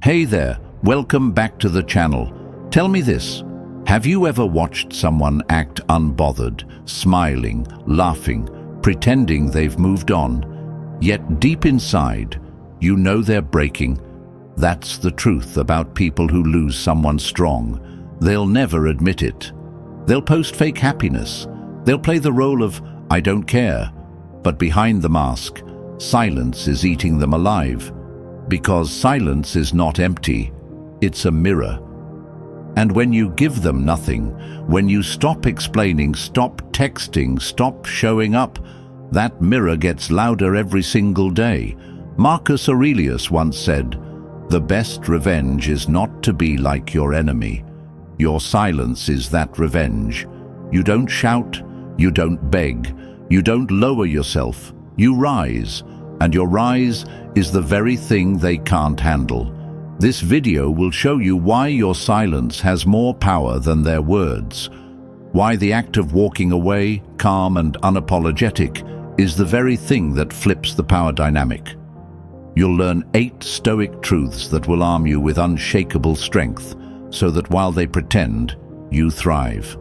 Hey there, welcome back to the channel. Tell me this, have you ever watched someone act unbothered, smiling, laughing, pretending they've moved on, yet deep inside, you know they're breaking? That's the truth about people who lose someone strong. They'll never admit it. They'll post fake happiness. They'll play the role of, I don't care. But behind the mask, silence is eating them alive. Because silence is not empty, it's a mirror. And when you give them nothing, when you stop explaining, stop texting, stop showing up, that mirror gets louder every single day. Marcus Aurelius once said, "The best revenge is not to be like your enemy. Your silence is that revenge. You don't shout, you don't beg, you don't lower yourself, you rise. And your rise is the very thing they can't handle." This video will show you why your silence has more power than their words. Why the act of walking away, calm and unapologetic, is the very thing that flips the power dynamic. You'll learn 8 Stoic truths that will arm you with unshakable strength, so that while they pretend, you thrive.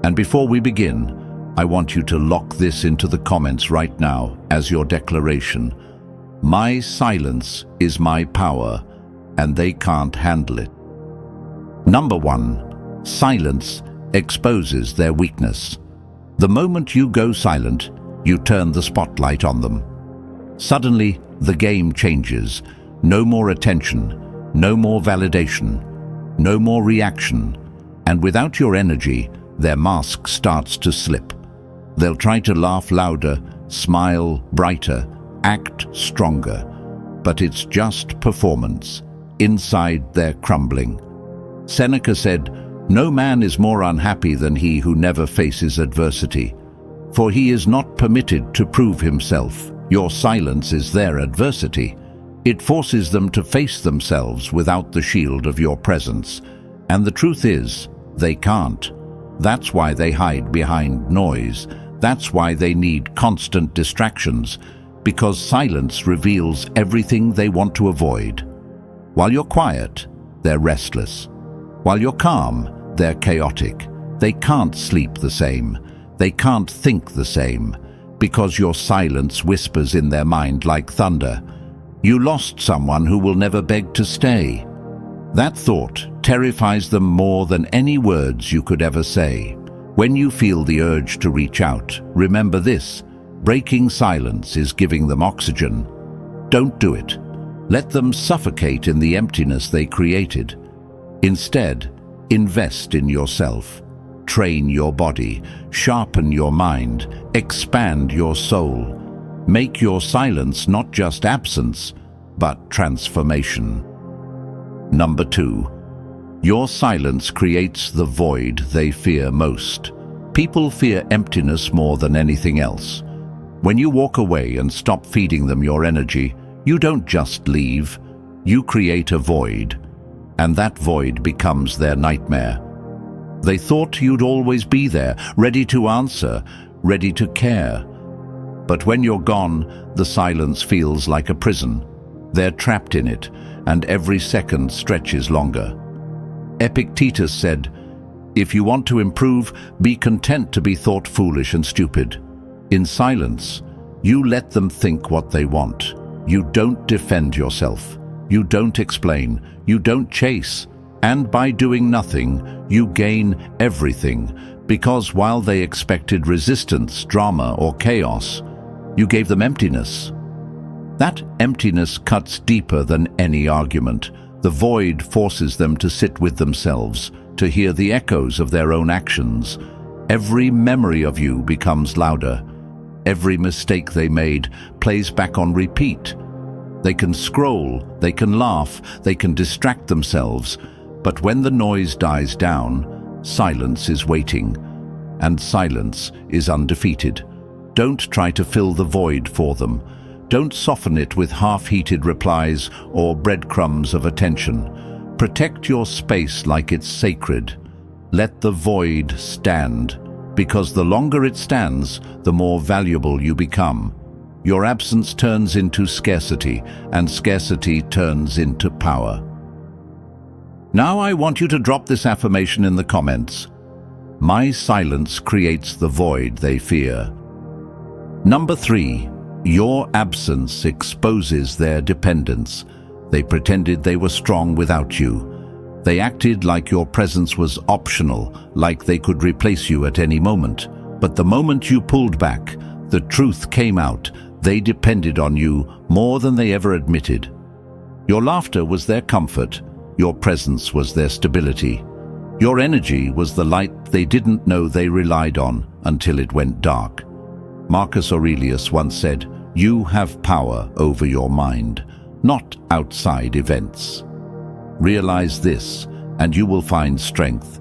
And before we begin, I want you to lock this into the comments right now as your declaration. My silence is my power, and they can't handle it. Number 1. Silence exposes their weakness. The moment you go silent, you turn the spotlight on them. Suddenly, the game changes. No more attention, no more validation, no more reaction. And without your energy, their mask starts to slip. They'll try to laugh louder, smile brighter, act stronger. But it's just performance. Inside, they're crumbling. Seneca said, "No man is more unhappy than he who never faces adversity. For he is not permitted to prove himself." Your silence is their adversity. It forces them to face themselves without the shield of your presence. And the truth is, they can't. That's why they hide behind noise. That's why they need constant distractions, because silence reveals everything they want to avoid. While you're quiet, they're restless. While you're calm, they're chaotic. They can't sleep the same. They can't think the same, because your silence whispers in their mind like thunder. You lost someone who will never beg to stay. That thought terrifies them more than any words you could ever say. When you feel the urge to reach out, remember this: breaking silence is giving them oxygen. Don't do it. Let them suffocate in the emptiness they created. Instead, invest in yourself. Train your body, sharpen your mind, expand your soul. Make your silence not just absence, but transformation. Number 2. Your silence creates the void they fear most. People fear emptiness more than anything else. When you walk away and stop feeding them your energy, you don't just leave, you create a void. And that void becomes their nightmare. They thought you'd always be there, ready to answer, ready to care. But when you're gone, the silence feels like a prison. They're trapped in it, and every second stretches longer. Epictetus said, "If you want to improve, be content to be thought foolish and stupid." In silence, you let them think what they want. You don't defend yourself. You don't explain. You don't chase. And by doing nothing, you gain everything, because while they expected resistance, drama, or chaos, you gave them emptiness. That emptiness cuts deeper than any argument. The void forces them to sit with themselves, to hear the echoes of their own actions. Every memory of you becomes louder. Every mistake they made plays back on repeat. They can scroll, they can laugh, they can distract themselves. But when the noise dies down, silence is waiting. And silence is undefeated. Don't try to fill the void for them. Don't soften it with half-heated replies or breadcrumbs of attention. Protect your space like it's sacred. Let the void stand, because the longer it stands, the more valuable you become. Your absence turns into scarcity, and scarcity turns into power. Now I want you to drop this affirmation in the comments. My silence creates the void they fear. Number 3. Your absence exposes their dependence. They pretended they were strong without you. They acted like your presence was optional, like they could replace you at any moment. But the moment you pulled back, the truth came out. They depended on you more than they ever admitted. Your laughter was their comfort. Your presence was their stability. Your energy was the light they didn't know they relied on until it went dark. Marcus Aurelius once said, "You have power over your mind, not outside events." Realize this, and you will find strength.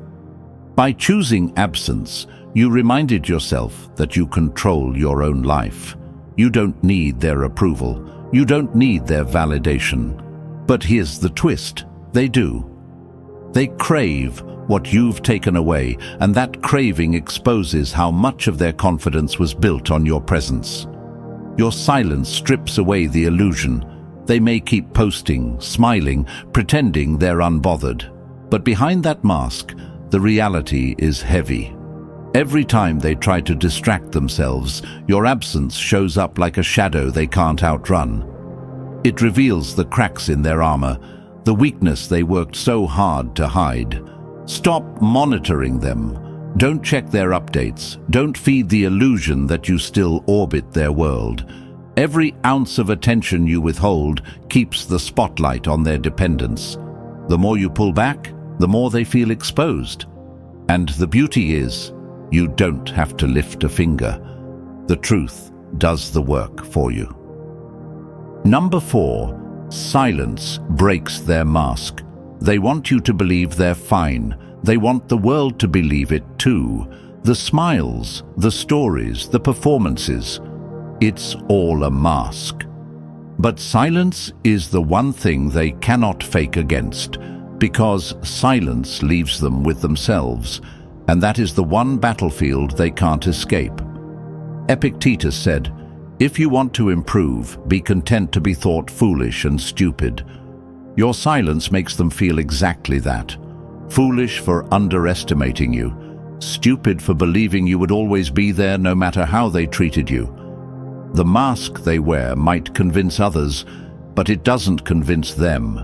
By choosing absence, you reminded yourself that you control your own life. You don't need their approval. You don't need their validation. But here's the twist. They do. They crave what you've taken away, and that craving exposes how much of their confidence was built on your presence. Your silence strips away the illusion. They may keep posting, smiling, pretending they're unbothered. But behind that mask, the reality is heavy. Every time they try to distract themselves, your absence shows up like a shadow they can't outrun. It reveals the cracks in their armor, the weakness they worked so hard to hide. Stop monitoring them. Don't check their updates. Don't feed the illusion that you still orbit their world. Every ounce of attention you withhold keeps the spotlight on their dependence. The more you pull back, the more they feel exposed. And the beauty is, you don't have to lift a finger. The truth does the work for you. Number 4. Silence breaks their mask. They want you to believe they're fine. They want the world to believe it too. The smiles, the stories, the performances. It's all a mask. But silence is the one thing they cannot fake against, because silence leaves them with themselves, and that is the one battlefield they can't escape. Epictetus said, "If you want to improve, be content to be thought foolish and stupid." Your silence makes them feel exactly that. Foolish for underestimating you, stupid for believing you would always be there no matter how they treated you. The mask they wear might convince others, but it doesn't convince them.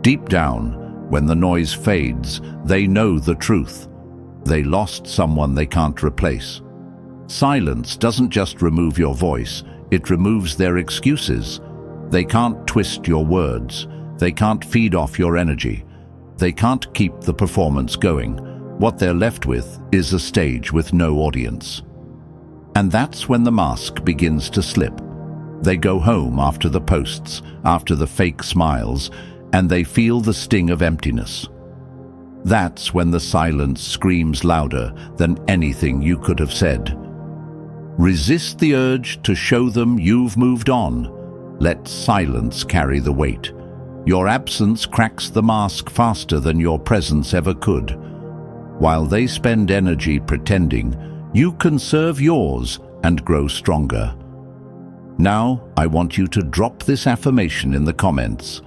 Deep down, when the noise fades, they know the truth. They lost someone they can't replace. Silence doesn't just remove your voice, it removes their excuses. They can't twist your words. They can't feed off your energy. They can't keep the performance going. What they're left with is a stage with no audience. And that's when the mask begins to slip. They go home after the posts, after the fake smiles, and they feel the sting of emptiness. That's when the silence screams louder than anything you could have said. Resist the urge to show them you've moved on. Let silence carry the weight. Your absence cracks the mask faster than your presence ever could. While they spend energy pretending, you conserve yours and grow stronger. Now, I want you to drop this affirmation in the comments.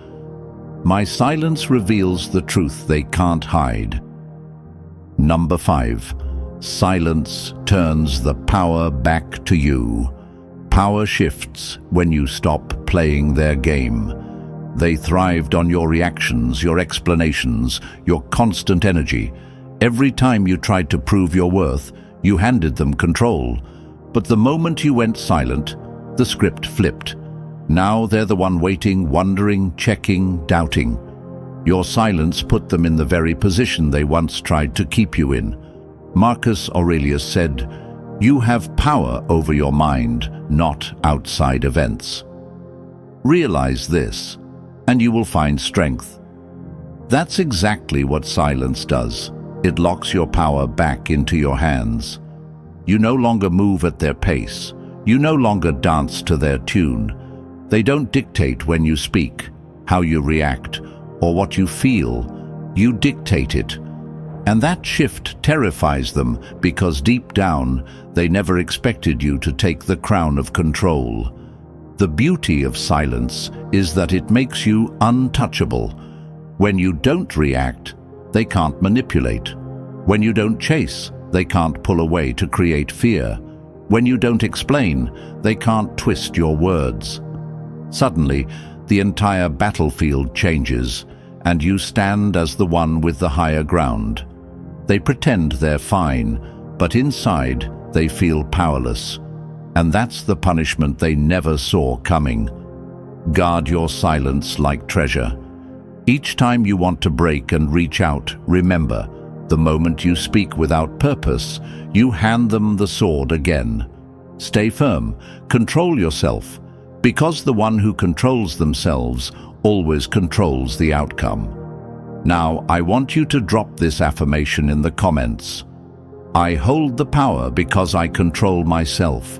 My silence reveals the truth they can't hide. Number 5. Silence turns the power back to you. Power shifts when you stop playing their game. They thrived on your reactions, your explanations, your constant energy. Every time you tried to prove your worth, you handed them control. But the moment you went silent, the script flipped. Now they're the one waiting, wondering, checking, doubting. Your silence put them in the very position they once tried to keep you in. Marcus Aurelius said, "You have power over your mind, not outside events." Realize this, and you will find strength. That's exactly what silence does. It locks your power back into your hands. You no longer move at their pace. You no longer dance to their tune. They don't dictate when you speak, how you react, or what you feel. You dictate it. And that shift terrifies them because deep down, they never expected you to take the crown of control. The beauty of silence is that it makes you untouchable. When you don't react, they can't manipulate. When you don't chase, they can't pull away to create fear. When you don't explain, they can't twist your words. Suddenly, the entire battlefield changes, and you stand as the one with the higher ground. They pretend they're fine, but inside they feel powerless. And that's the punishment they never saw coming. Guard your silence like treasure. Each time you want to break and reach out, remember, the moment you speak without purpose, you hand them the sword again. Stay firm, control yourself, because the one who controls themselves always controls the outcome. Now, I want you to drop this affirmation in the comments. I hold the power because I control myself.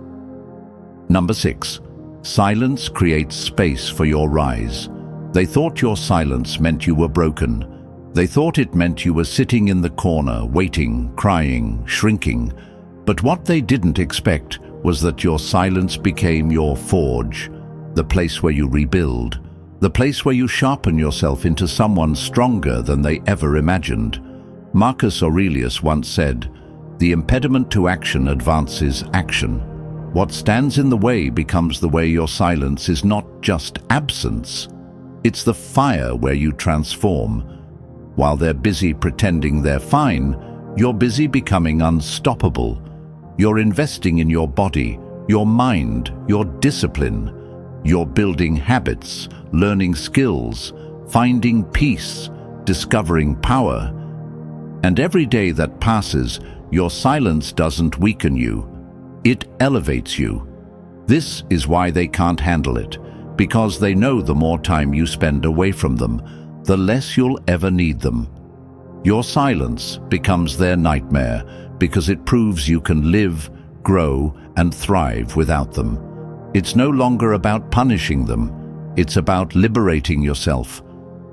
Number 6. Silence creates space for your rise. They thought your silence meant you were broken. They thought it meant you were sitting in the corner, waiting, crying, shrinking. But what they didn't expect was that your silence became your forge, the place where you rebuild, the place where you sharpen yourself into someone stronger than they ever imagined. Marcus Aurelius once said, "The impediment to action advances action." What stands in the way becomes the way. Your silence is not just absence. It's the fire where you transform. While they're busy pretending they're fine, you're busy becoming unstoppable. You're investing in your body, your mind, your discipline. You're building habits, learning skills, finding peace, discovering power. And every day that passes, your silence doesn't weaken you. It elevates you. This is why they can't handle it, because they know the more time you spend away from them, the less you'll ever need them. Your silence becomes their nightmare because it proves you can live, grow, and thrive without them. It's no longer about punishing them. It's about liberating yourself.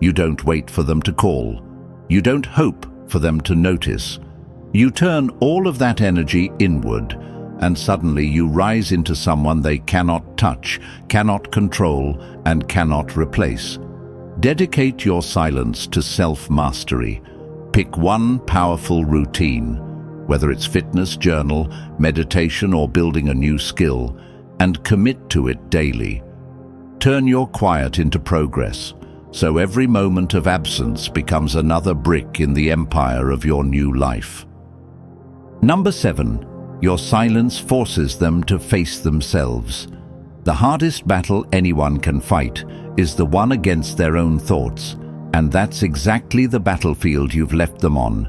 You don't wait for them to call. You don't hope for them to notice. You turn all of that energy inward, and suddenly you rise into someone they cannot touch, cannot control, and cannot replace. Dedicate your silence to self-mastery. Pick one powerful routine, whether it's fitness, journal, meditation, or building a new skill, and commit to it daily. Turn your quiet into progress, so every moment of absence becomes another brick in the empire of your new life. Number 7. Your silence forces them to face themselves. The hardest battle anyone can fight is the one against their own thoughts, and that's exactly the battlefield you've left them on.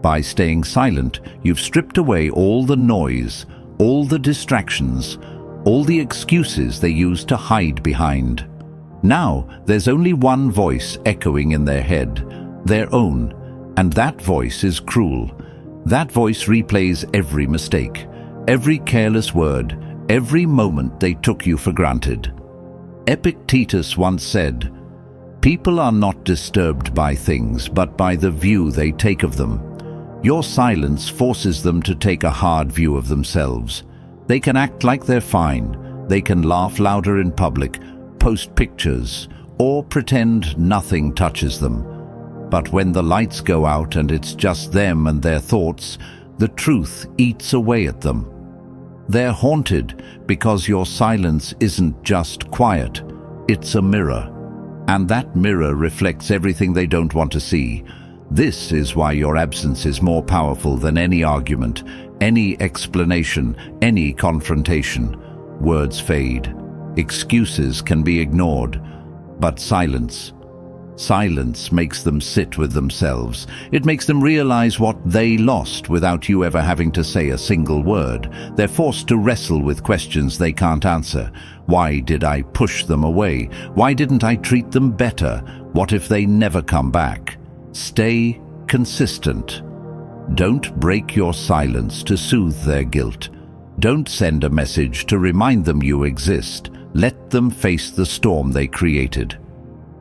By staying silent, you've stripped away all the noise, all the distractions, all the excuses they use to hide behind. Now, there's only one voice echoing in their head, their own, and that voice is cruel. That voice replays every mistake, every careless word, every moment they took you for granted. Epictetus once said, "People are not disturbed by things, but by the view they take of them." Your silence forces them to take a hard view of themselves. They can act like they're fine. They can laugh louder in public, post pictures, or pretend nothing touches them. But when the lights go out and it's just them and their thoughts, the truth eats away at them. They're haunted because your silence isn't just quiet, it's a mirror. And that mirror reflects everything they don't want to see. This is why your absence is more powerful than any argument, any explanation, any confrontation. Words fade. Excuses can be ignored. But silence makes them sit with themselves. It makes them realize what they lost without you ever having to say a single word. They're forced to wrestle with questions they can't answer. Why did I push them away? Why didn't I treat them better? What if they never come back? Stay consistent. Don't break your silence to soothe their guilt. Don't send a message to remind them you exist. Let them face the storm they created.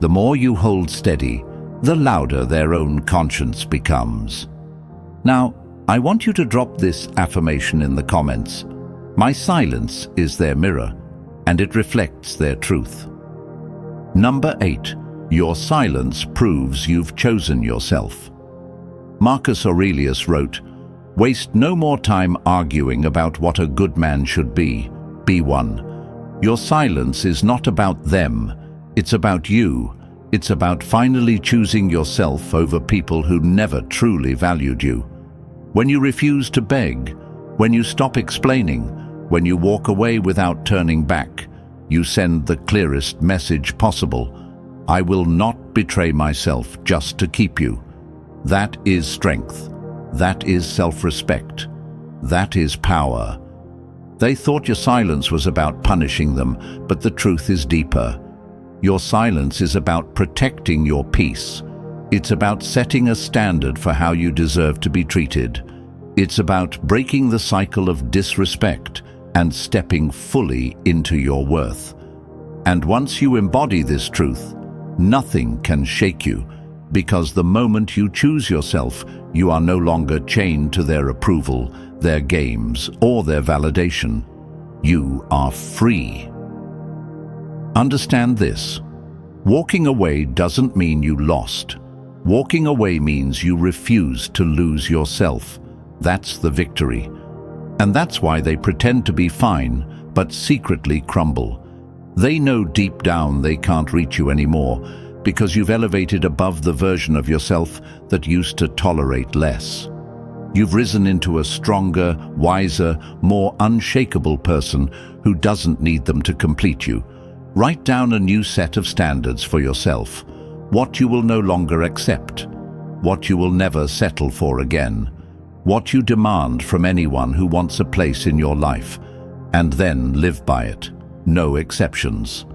The more you hold steady, the louder their own conscience becomes. Now, I want you to drop this affirmation in the comments. My silence is their mirror, and it reflects their truth. Number 8. Your silence proves you've chosen yourself. Marcus Aurelius wrote, "Waste no more time arguing about what a good man should be. Be one." Your silence is not about them, it's about you. It's about finally choosing yourself over people who never truly valued you. When you refuse to beg, when you stop explaining, when you walk away without turning back, you send the clearest message possible. I will not betray myself just to keep you. That is strength. That is self-respect. That is power. They thought your silence was about punishing them, but the truth is deeper. Your silence is about protecting your peace. It's about setting a standard for how you deserve to be treated. It's about breaking the cycle of disrespect and stepping fully into your worth. And once you embody this truth, nothing can shake you, because the moment you choose yourself, you are no longer chained to their approval, their games, or their validation. You are free. Understand this. Walking away doesn't mean you lost. Walking away means you refuse to lose yourself. That's the victory. And that's why they pretend to be fine, but secretly crumble. They know deep down they can't reach you anymore, because you've elevated above the version of yourself that used to tolerate less. You've risen into a stronger, wiser, more unshakable person who doesn't need them to complete you. Write down a new set of standards for yourself. What you will no longer accept. What you will never settle for again. What you demand from anyone who wants a place in your life. And then live by it. No exceptions.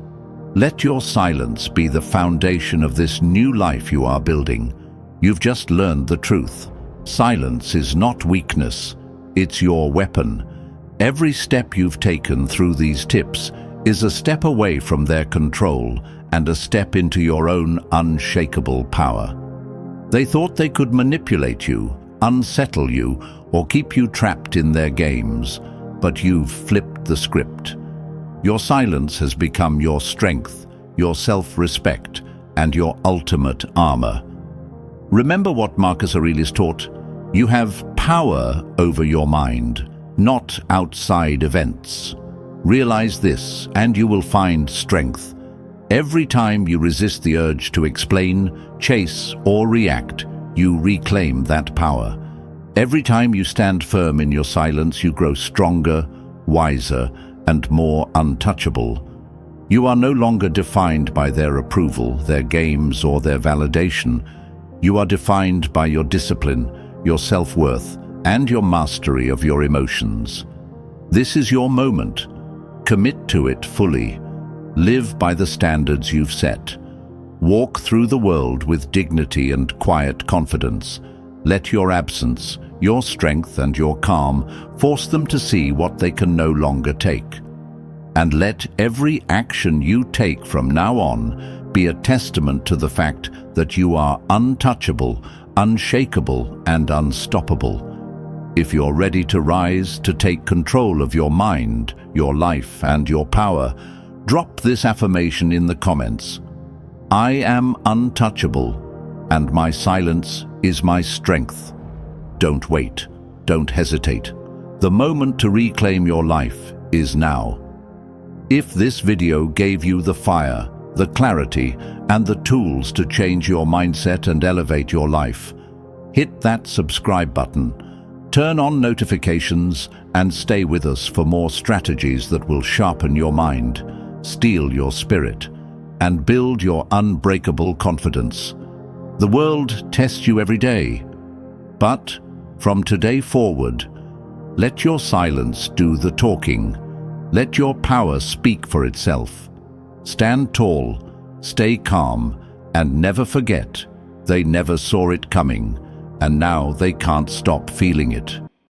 Let your silence be the foundation of this new life you are building. You've just learned the truth. Silence is not weakness, it's your weapon. Every step you've taken through these tips is a step away from their control and a step into your own unshakable power. They thought they could manipulate you, unsettle you, or keep you trapped in their games, but you've flipped the script. Your silence has become your strength, your self-respect, and your ultimate armor. Remember what Marcus Aurelius taught? You have power over your mind, not outside events. Realize this, and you will find strength. Every time you resist the urge to explain, chase, or react, you reclaim that power. Every time you stand firm in your silence, you grow stronger, wiser, and more untouchable. You are no longer defined by their approval, their games, or their validation. You are defined by your discipline, your self-worth, and your mastery of your emotions. This is your moment. Commit to it fully. Live by the standards you've set. Walk through the world with dignity and quiet confidence. Let your absence, your strength, and your calm force them to see what they can no longer take. And let every action you take from now on be a testament to the fact that you are untouchable, unshakable, and unstoppable. If you're ready to rise, to take control of your mind, your life, and your power, drop this affirmation in the comments. I am untouchable, and my silence is my strength. Don't wait. Don't hesitate. The moment to reclaim your life is now. If this video gave you the fire, the clarity, and the tools to change your mindset and elevate your life, hit that subscribe button, turn on notifications, and stay with us for more strategies that will sharpen your mind, steel your spirit, and build your unbreakable confidence. The world tests you every day, but from today forward, let your silence do the talking. Let your power speak for itself. Stand tall, stay calm, and never forget, they never saw it coming, and now they can't stop feeling it.